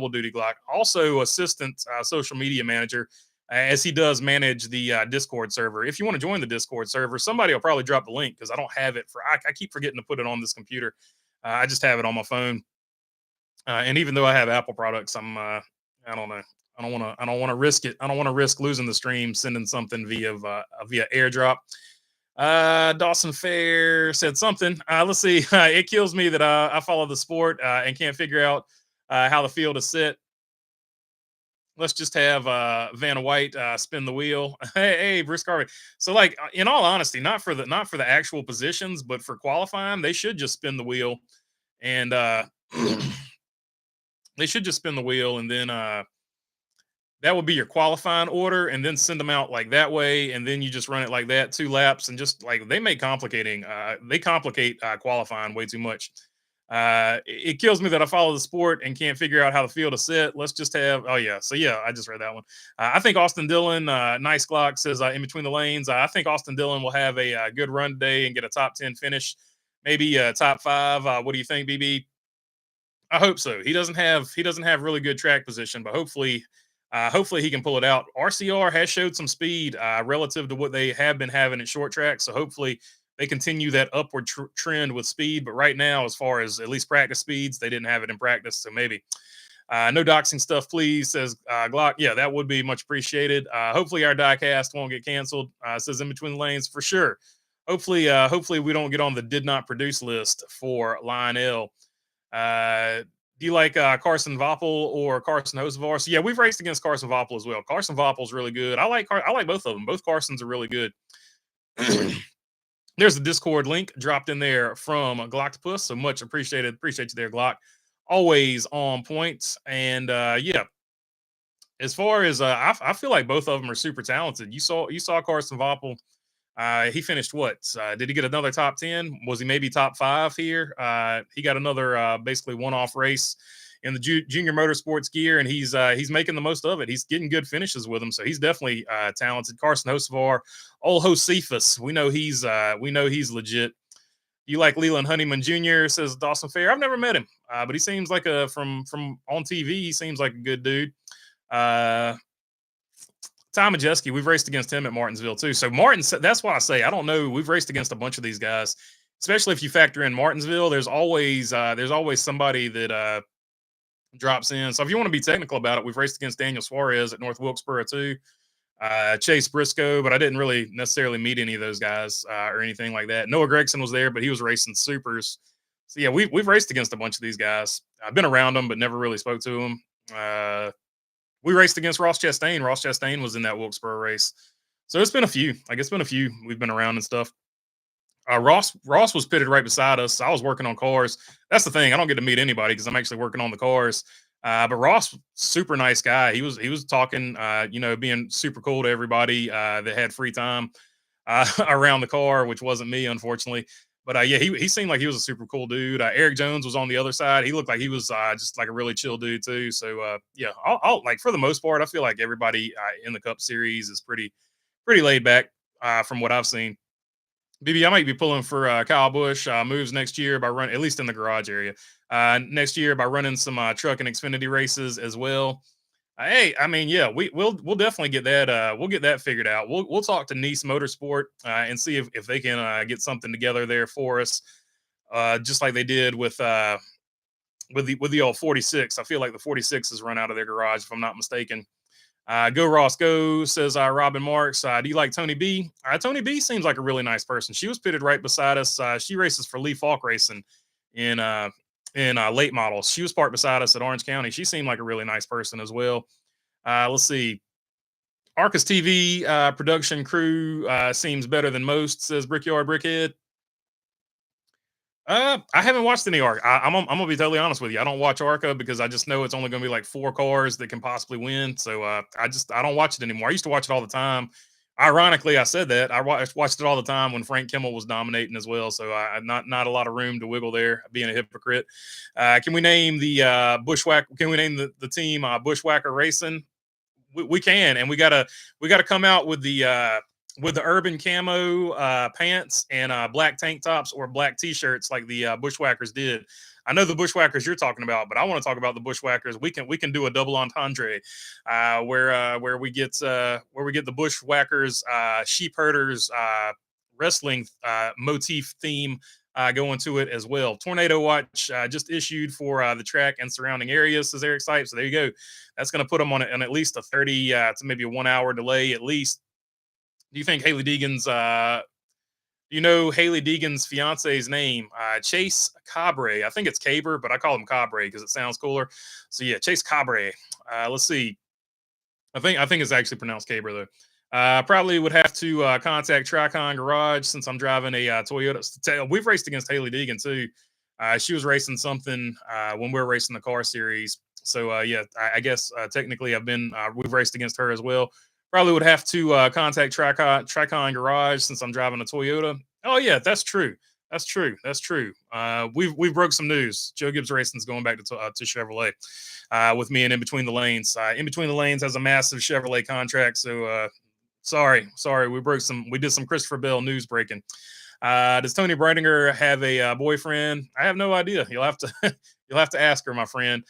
duty, Glock. Also, assistant social media manager, as he does manage the Discord server. If you want to join the Discord server, somebody will probably drop the link because I don't have it I keep forgetting to put it on this computer. I just have it on my phone. And even though I have Apple products, I don't know. I don't want to risk it. I don't want to risk losing the stream, sending something via airdrop. Dawson Fair said something. Let's see. It kills me that I follow the sport and can't figure out how the field is set. Let's just have Vanna White spin the wheel. Hey, Bruce Carvey. So, like, in all honesty, not for the actual positions, but for qualifying, they should just spin the wheel, and they should just spin the wheel, and then that would be your qualifying order, and then send them out like that way, and then you just run it like that, 2 laps, and just like they complicate qualifying way too much. It kills me that I follow the sport and can't figure out how the field is set. Let's just have I just read that one. I think Austin Dillon, nice Glock says in between the lanes. I think Austin Dillon will have a good run today and get a top 10 finish, maybe top 5. What do you think, BB? I hope so. He doesn't have really good track position, but hopefully he can pull it out. RCR has showed some speed relative to what they have been having at short track, so hopefully they continue that upward trend with speed. But right now, as far as at least practice speeds, they didn't have it in practice, so maybe. No doxing stuff, please, says Glock. Yeah, that would be much appreciated. Hopefully our diecast won't get canceled, says in between the lanes for sure. Hopefully we don't get on the did not produce list for Lionel. Do you like Carson Voppel or Carson Hocevar? So yeah, we've raced against Carson Voppel as well. Carson Voppel's really good. I like both of them. Both Carsons are really good. There's the Discord link dropped in there from Glocktopus. So much appreciated. Appreciate you there, Glock. Always on point. And yeah, as far as I feel like both of them are super talented. You saw Carson Voppel. He finished what? Did he get another top 10? Was he maybe top 5 here? He got another basically one-off race in the junior motorsports gear, and he's making the most of it. He's getting good finishes with him, so he's definitely talented. Carson Hocevar, old Josephus, we know he's legit. You like Leland Honeyman Jr., says Dawson Fair. I've never met him, but he seems like a from on TV. He seems like a good dude. Uh, Ty Majeski, we've raced against him at Martinsville too. So Martin, that's why I say I don't know. We've raced against a bunch of these guys, especially if you factor in Martinsville. There's always somebody that drops in. So if you want to be technical about it, we've raced against Daniel Suarez at North Wilkesboro too. Chase Briscoe, but I didn't really necessarily meet any of those guys or anything like that. Noah Gregson was there, but he was racing supers. So yeah, we've raced against a bunch of these guys. I've been around them, but never really spoke to them. We raced against Ross Chastain. Ross Chastain was in that Wilkesboro race. So it's been a few. Like it's been a few. We've been around and stuff. Ross was pitted right beside us. I was working on cars. That's the thing. I don't get to meet anybody because I'm actually working on the cars. But Ross, super nice guy. He was talking, being super cool to everybody that had free time around the car, which wasn't me, unfortunately. But yeah, he seemed like he was a super cool dude. Eric Jones was on the other side. He looked like he was just like a really chill dude too. So yeah, I'll like for the most part, I feel like everybody in the Cup Series is pretty laid back from what I've seen. BB, I might be pulling for Kyle Busch moves next year by running, at least in the garage area, next year by running some truck and Xfinity races as well. Hey, I mean, yeah, we'll definitely get that. We'll get that figured out. We'll talk to Nice Motorsport and see if they can get something together there for us, just like they did with the old 46. I feel like the 46 has run out of their garage, if I'm not mistaken. Go Ross, go, says Robin Marks. Do you like Tony B? Tony B seems like a really nice person. She was pitted right beside us. She races for Lee Falk Racing in late models. She was parked beside us at Orange County. She seemed like a really nice person as well. Let's see. Arcus TV production crew seems better than most, says Brickyard Brickhead. I haven't watched any ARCA. I'm gonna be totally honest with you. I don't watch ARCA because I just know it's only gonna be like four cars that can possibly win. So I don't watch it anymore. I used to watch it all the time. Ironically, I said that I watched it all the time when Frank Kimmel was dominating as well. So I not a lot of room to wiggle there. Being a hypocrite. Can we name the Bushwhack? Can we name the team Bushwhacker Racing? We can, and we gotta come out with the urban camo pants and black tank tops or black t-shirts like the Bushwhackers did. I know the Bushwhackers you're talking about, but I want to talk about the Bushwhackers. We can do a double entendre where we get the Bushwhackers sheep herders wrestling motif theme going to it as well. Tornado Watch just issued for the track and surrounding areas, says Eric Sipes. So there you go. That's going to put them on at least a 30 to maybe a 1 hour delay at least. Do you think Haley Deegan's Haley Deegan's fiance's name? Chase Cabre. I think it's Caber, but I call him Cabre because it sounds cooler. So yeah, Chase Cabre. Let's see. I think it's actually pronounced Caber though. Probably would have to contact Tricon Garage since I'm driving a Toyota. We've raced against Haley Deegan too. She was racing something when we were racing the car series. So yeah, I guess technically we've raced against her as well. Probably would have to contact Tricon Garage since I'm driving a Toyota. Oh yeah, that's true. That's true. That's true. We've broke some news. Joe Gibbs Racing's going back to Chevrolet with me and In Between the Lanes. In Between the Lanes has a massive Chevrolet contract. So sorry, we did some Christopher Bell news breaking. Does Tony Brightinger have a boyfriend? I have no idea. You'll have to you'll have to ask her, my friend.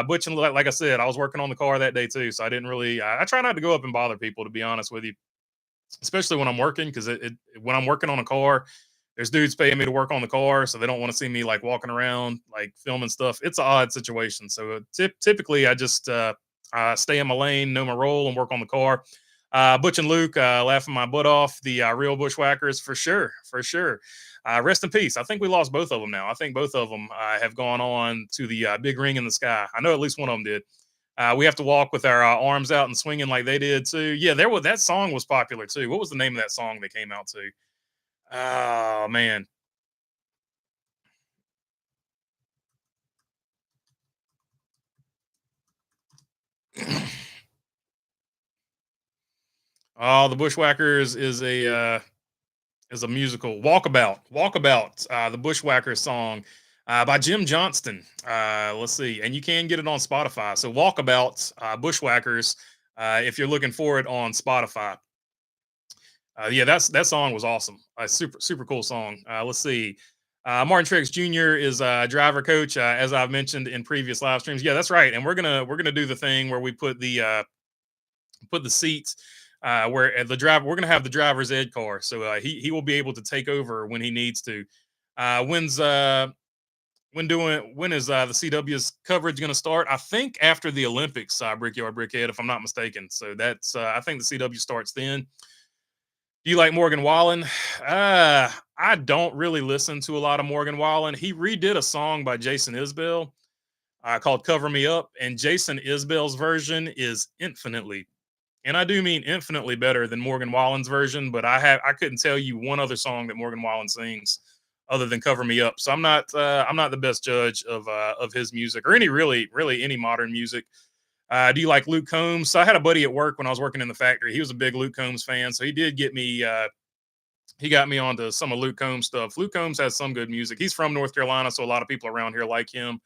Butch, and like I said, I was working on the car that day too, so I didn't really. I try not to go up and bother people, to be honest with you, especially when I'm working, because when I'm working on a car, there's dudes paying me to work on the car, so they don't want to see me like walking around like filming stuff. It's an odd situation, so typically I just stay in my lane, know my role, and work on the car. Butch and Luke laughing my butt off. The real Bushwhackers for sure, for sure. Rest in peace. I think we lost both of them now. I think both of them have gone on to the big ring in the sky. I know at least one of them did. We have to walk with our arms out and swinging like they did too. Yeah, that song was popular too. What was the name of that song they came out to? Oh man. Oh, the Bushwhackers is a musical. Walkabout, the Bushwhackers song by Jim Johnston. Let's see, and you can get it on Spotify. So Walkabout, Bushwhackers, if you're looking for it on Spotify. Yeah, that song was awesome. A super cool song. Let's see. Martin Trix Jr. is driver coach, as I've mentioned in previous live streams. Yeah, that's right. And we're gonna do the thing where we put the seats where the driver. We're gonna have the driver's ed car, so he will be able to take over when he needs to. When's when is the CW's coverage going to start? I think after the Olympics, Brickyard Brickhead, if I'm not mistaken. So that's I think the CW starts then. Do you like Morgan Wallen? I don't really listen to a lot of Morgan Wallen. He redid a song by Jason Isbell called "Cover Me Up," and Jason Isbell's version is infinitely, and I do mean infinitely better than Morgan Wallen's version. But I couldn't tell you one other song that Morgan Wallen sings other than "Cover Me Up." So I'm not the best judge of his music or any really any modern music. Do you like Luke Combs? So I had a buddy at work when I was working in the factory. He was a big Luke Combs fan, so he did get me. He got me onto some of Luke Combs stuff. Luke Combs has some good music. He's from North Carolina, so a lot of people around here like him.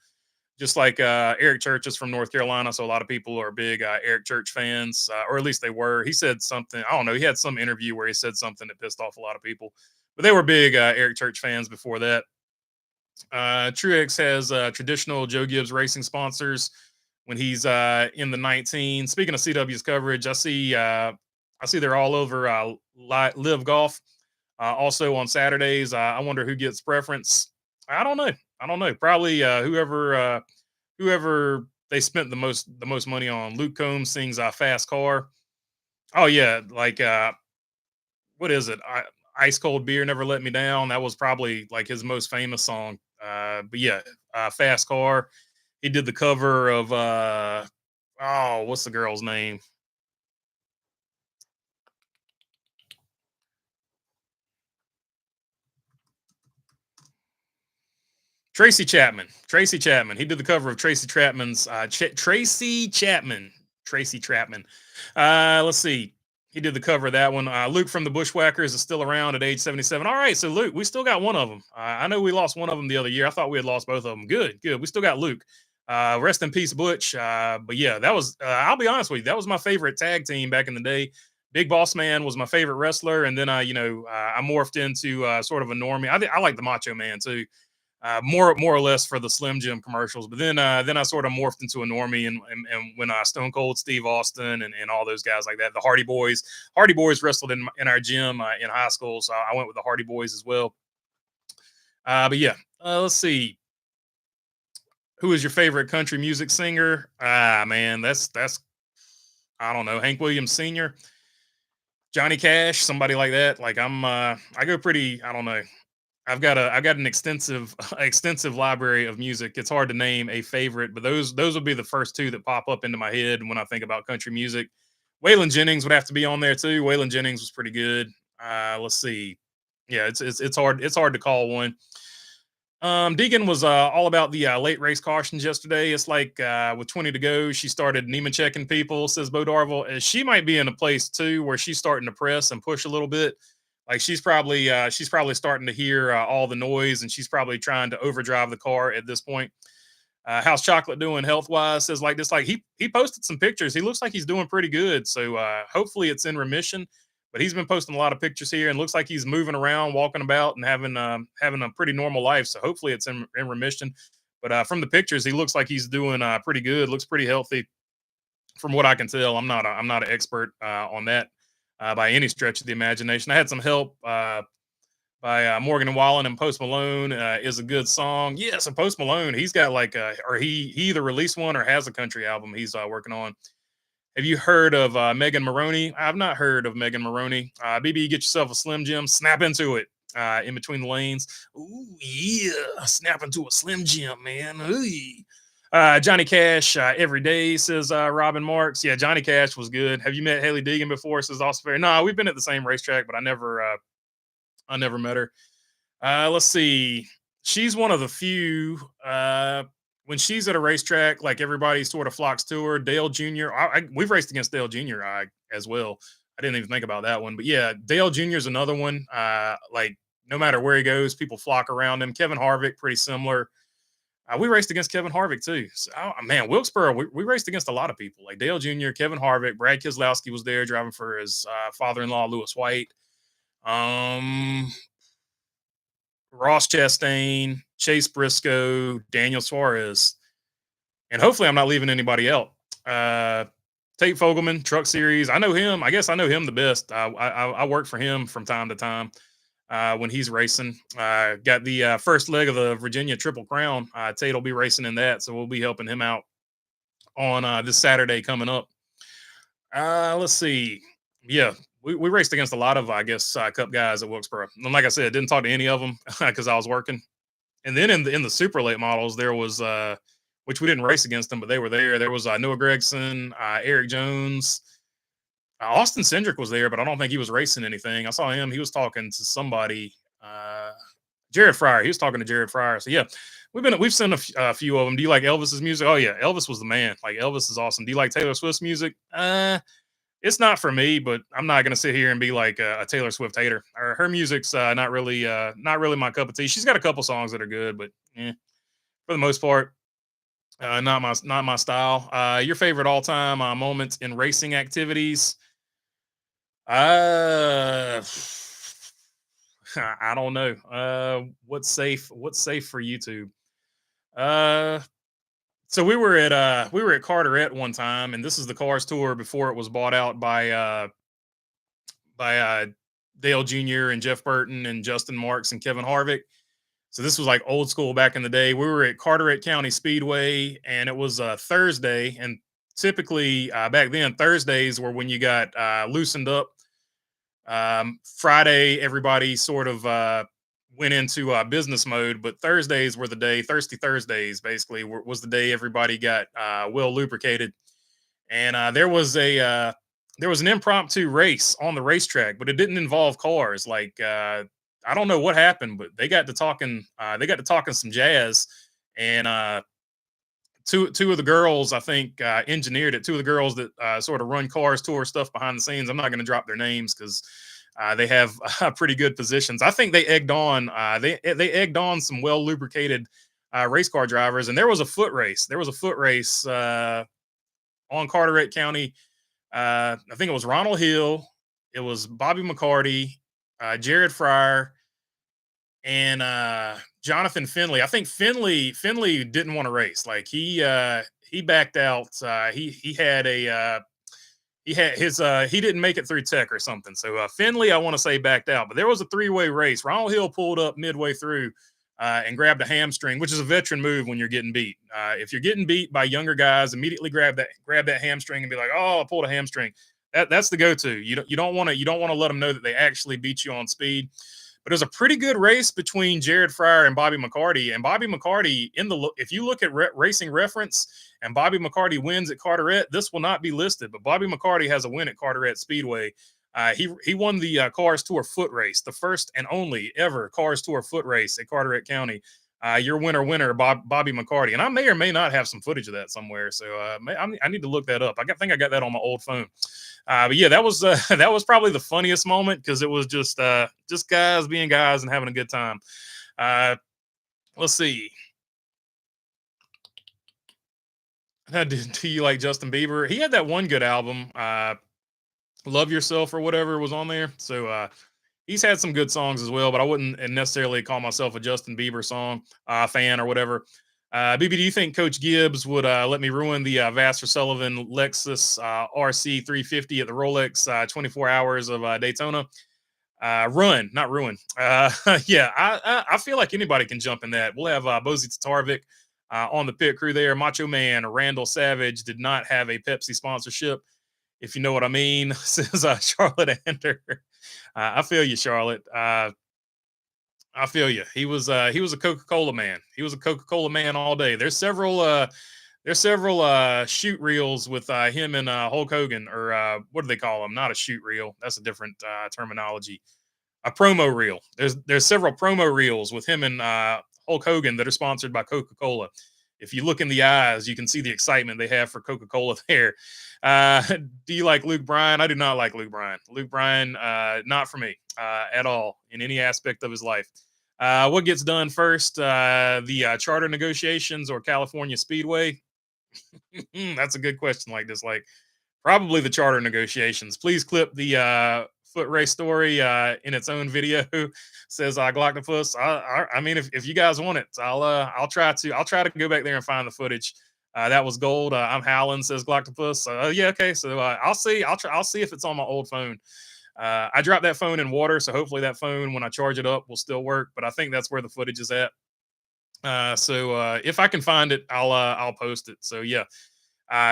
Just like Eric Church is from North Carolina, so a lot of people are big Eric Church fans, or at least they were. He said something. I don't know. He had some interview where he said something that pissed off a lot of people, but they were big Eric Church fans before that. Truex has traditional Joe Gibbs Racing sponsors when he's in the 19. Speaking of CW's coverage, I see they're all over Live Golf. Also on Saturdays, I wonder who gets preference. I don't know. I don't know. Probably whoever they spent the most money on. Luke Combs sings "Fast Car." Oh yeah, like what is it? Ice Cold Beer Never Let Me Down. That was probably like his most famous song. But yeah, Fast Car. He did the cover of oh, what's the girl's name? Tracy Chapman. Tracy Chapman. He did the cover of Tracy Chapman's Tracy Chapman. Tracy Chapman. Let's see. He did the cover of that one. Luke from the Bushwhackers is still around at age 77. All right, so Luke, we still got one of them. I know we lost one of them the other year. I thought we had lost both of them. Good, good. We still got Luke. Rest in peace, Butch. But yeah, that was. I'll be honest with you. That was my favorite tag team back in the day. Big Boss Man was my favorite wrestler, and then I morphed into sort of a normie. I like the Macho Man too, more or less for the Slim Jim commercials. But then I sort of morphed into a normie, and when Stone Cold Steve Austin and all those guys like that, the Hardy Boys wrestled in our gym in high school, so I went with the Hardy Boys as well. But yeah, let's see. Who is your favorite country music singer? Man, that's I don't know, Hank Williams Sr., Johnny Cash, somebody like that. Like I go pretty. I don't know. I've got an extensive extensive library of music. It's hard to name a favorite, but those would be the first two that pop up into my head when I think about country music. Waylon Jennings would have to be on there too. Waylon Jennings was pretty good. Let's see. Yeah, it's hard to call one. Deegan was all about the late race cautions yesterday. It's like with 20 to go, she started Neiman checking people, says Bo Darville. And she might be in a place too where she's starting to press and push a little bit. Like she's probably starting to hear all the noise, and she's probably trying to overdrive the car at this point. How's Chocolate doing health wise? Says like this. Like he posted some pictures. He looks like he's doing pretty good. So hopefully it's in remission. But he's been posting a lot of pictures here, and looks like he's moving around, walking about, and having a pretty normal life. So hopefully it's in remission. But from the pictures, he looks like he's doing pretty good. Looks pretty healthy from what I can tell. I'm not an expert on that by any stretch of the imagination. I had some help by Morgan Wallen, and Post Malone is a good song. Yeah, so Post Malone, he's got like or he either released one or has a country album he's working on. Have you heard of Megan Maroney? I've not heard of Megan Maroney. BB, get yourself a Slim Jim, snap into it in between the lanes. Ooh, yeah, snap into a Slim Jim, man. Ooh. Johnny Cash every day, says Robin Marks. Yeah, Johnny Cash was good. Have you met Haley Deegan before? Says Austin Fair. No, we've been at the same racetrack, but I never met her. Let's see. She's one of the few. When she's at a racetrack, like everybody sort of flocks to her. Dale Jr. We've raced against Dale Jr. As well. I didn't even think about that one, but yeah, Dale Jr. is another one. Like no matter where he goes, people flock around him. Kevin Harvick, pretty similar. We raced against Kevin Harvick too. So, man, Wilkesboro, we raced against a lot of people like Dale Jr., Kevin Harvick, Brad Keselowski was there driving for his father-in-law, Lewis White. Um, Ross Chastain, Chase Briscoe, Daniel Suarez, and hopefully I'm not leaving anybody out. Uh, Tate Fogelman, Truck Series. I know him. I guess I know him the best. I work for him from time to time when he's racing. Got the first leg of the Virginia Triple Crown. Tate will be racing in that, so we'll be helping him out on this Saturday coming up. Let's see. Yeah, we raced against a lot of, I guess, Cup guys at Wilkesboro. And like I said, didn't talk to any of them because I was working. And then in the super late models, there was which we didn't race against them, but they were there. There was Noah Gregson, Eric Jones, Austin Cindric was there, but I don't think he was racing anything. I saw him; he was talking to somebody. Uh, Jared Fryer. He was talking to Jared Fryer. So yeah, we've seen a few of them. Do you like Elvis's music? Oh yeah, Elvis was the man. Like Elvis is awesome. Do you like Taylor Swift's music? It's not for me, but I'm not gonna sit here and be like a Taylor Swift hater. Her music's not really my cup of tea. She's got a couple songs that are good, but for the most part, not my style. Your favorite all time moments in racing activities? Uh, I don't know. What's safe? What's safe for YouTube? Uh, so we were at Carteret one time, and this is the Cars tour before it was bought out by Dale Jr. and Jeff Burton and Justin Marks and Kevin Harvick. So this was like old school back in the day. We were at Carteret County Speedway, and it was Thursday. And typically back then, Thursdays were when you got loosened up. Friday, everybody sort of went into business mode, but Thursdays were the day. Thirsty Thursdays basically was the day everybody got well lubricated. And there was an impromptu race on the racetrack, but it didn't involve cars. Like I don't know what happened, but they got to talking. They got to talking some jazz, and two of the girls I think engineered it. Two of the girls that sort of run cars tour stuff behind the scenes. I'm not going to drop their names because they have pretty good positions. I think they egged on. They egged on some well lubricated race car drivers, and there was a foot race. There was a foot race on Carteret County. I think it was Ronald Hill. It was Bobby McCarty, Jared Fryer, and Jonathan Finley. I think Finley didn't want to race. Like he backed out. He had a he had his he didn't make it through tech or something. So Finley, I want to say, backed out. But there was a three-way race. Ronald Hill pulled up midway through and grabbed a hamstring, which is a veteran move when you're getting beat. If you're getting beat by younger guys, immediately grab that hamstring and be like, "Oh, I pulled a hamstring." That's the go-to. You don't want to let them know that they actually beat you on speed. But it was a pretty good race between Jared Fryer and Bobby McCarty. And Bobby McCarty, if you look at Racing Reference and Bobby McCarty wins at Carteret, this will not be listed. But Bobby McCarty has a win at Carteret Speedway. He won the Cars Tour foot race, the first and only ever Cars Tour foot race at Carteret County. Your winner, Bobby McCarty. And I may or may not have some footage of that somewhere. So I need to look that up. I think I got that on my old phone. But yeah, that was that was probably the funniest moment because it was just guys being guys and having a good time. Let's see. Do you like Justin Bieber? He had that one good album, "Love Yourself" or whatever was on there. So he's had some good songs as well, but I wouldn't necessarily call myself a Justin Bieber song fan or whatever. BB, do you think Coach Gibbs would let me ruin the Vassar Sullivan Lexus RC 350 at the Rolex 24 Hours of Daytona? Run, not ruin. Yeah, I feel like anybody can jump in that. We'll have Bozy Tatarvik on the pit crew there. Macho Man Randall Savage did not have a Pepsi sponsorship, if you know what I mean, says Charlotte Ander. I feel you, Charlotte. I feel you. He was a Coca-Cola man. He was a Coca-Cola man all day. There's several shoot reels with him and Hulk Hogan, or what do they call them? Not a shoot reel. That's a different terminology. A promo reel. There's several promo reels with him and Hulk Hogan that are sponsored by Coca-Cola. If you look in the eyes, you can see the excitement they have for Coca-Cola there. Do you like Luke Bryan? I do not like Luke Bryan. Luke Bryan, not for me at all in any aspect of his life. What gets done first, the charter negotiations or California Speedway? That's a good question like this. Like, probably the charter negotiations. Please clip the foot race story in its own video. Says Glocknopus. I mean, if you guys want it, I'll try to go back there and find the footage. That was gold. I'm howling, says Glocknopus. Yeah, okay. So I'll see. I'll see if it's on my old phone. I dropped that phone in water, so hopefully that phone, when I charge it up, will still work. But I think that's where the footage is at. So if I can find it, I'll post it. So yeah,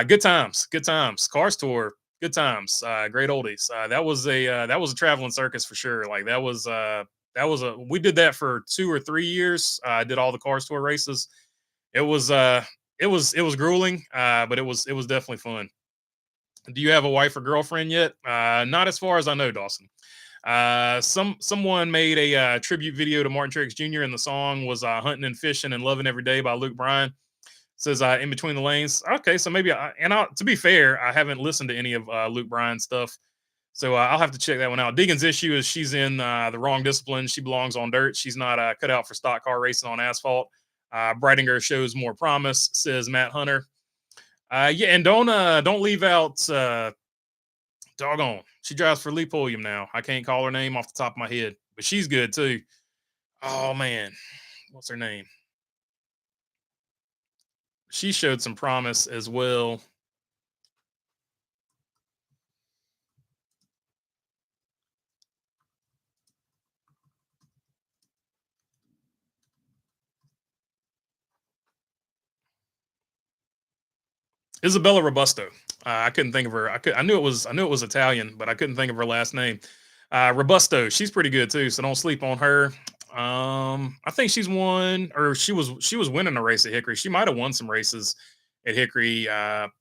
good times, good times. Cars tour, good times. Great oldies. That was a traveling circus for sure. Like that was a we did that for 2 or 3 years. I did all the cars tour races. It was it was grueling, but it was definitely fun. Do you have a wife or girlfriend yet? Not as far as I know, Dawson. Someone made a tribute video to Martin Truex Jr. and the song was "Hunting and Fishing and Loving Every Day" by Luke Bryan. Says in between the lanes. Okay, so maybe to be fair, I haven't listened to any of Luke Bryan's stuff, so I'll have to check that one out. Deegan's issue is she's in the wrong discipline. She belongs on dirt. She's not cut out for stock car racing on asphalt. Brightinger shows more promise, says Matt Hunter. Yeah, and don't leave out doggone. She drives for Lee Pulliam now. I can't call her name off the top of my head, but she's good too. Oh man, what's her name? She showed some promise as well. Isabella Robusto. I couldn't think of her. I knew it was Italian, but I couldn't think of her last name. Robusto. She's pretty good too, so don't sleep on her. I think she's won, or she was winning a race at Hickory. She might have won some races at Hickory.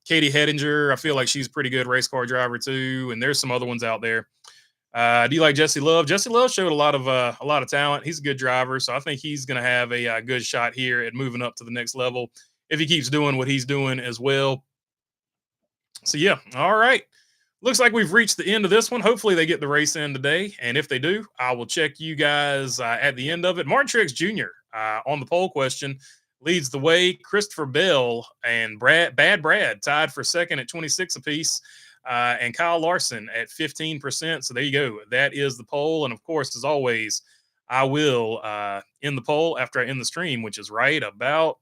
Katie Hedinger. I feel like she's a pretty good race car driver too. And there's some other ones out there. Do you like Jesse Love? Jesse Love showed a lot of talent. He's a good driver, so I think he's going to have a, good shot here at moving up to the next level if he keeps doing what he's doing as well. So yeah, all right. Looks like we've reached the end of this one. Hopefully they get the race in today, and if they do, I will check you guys at the end of it. Martin Truex Jr. On the poll question leads the way. Christopher Bell and Bad Brad tied for second at 26 apiece, and Kyle Larson at 15%. So there you go. That is the poll, and of course, as always, I will end the poll after I end the stream, which is right about